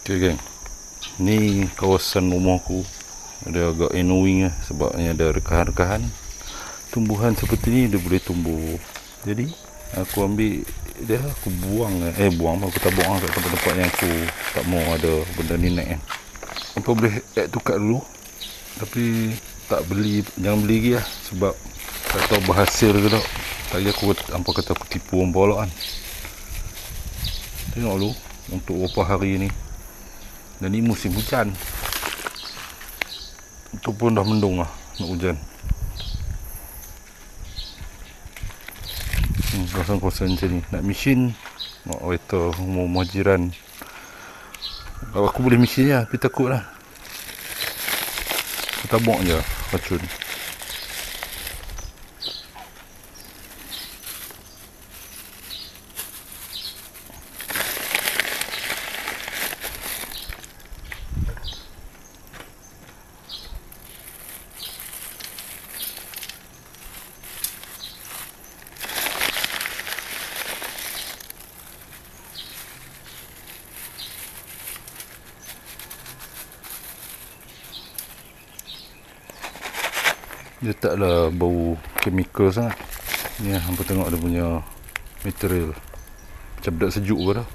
Okay geng, ni kawasan rumahku ada agak annoying lah, sebabnya ada rekahan-rekahan. Tumbuhan seperti ni dia boleh tumbuh, jadi aku ambil dia, aku buang aku tabung kat tempat-tempat yang aku tak mau ada benda ni naik kan. Apa boleh add to cart dulu, tapi tak beli, jangan beli lagi lah, sebab tak tahu berhasil ke tak. Tadi aku hampa kata aku tipu orang pula kan. Tengok dulu untuk beberapa hari ni, dan ni musim hujan, itu pun dah mendung lah nak hujan. Kawasan-kawasan macam ni nak mesin, nak waiter rumah jiran. Kalau aku boleh mesin je, tapi takut lah, aku tabuk je racun. Dia taklah bau chemical sangat. Ni hampa tengok dia punya material, macam budak sejuk ke dah.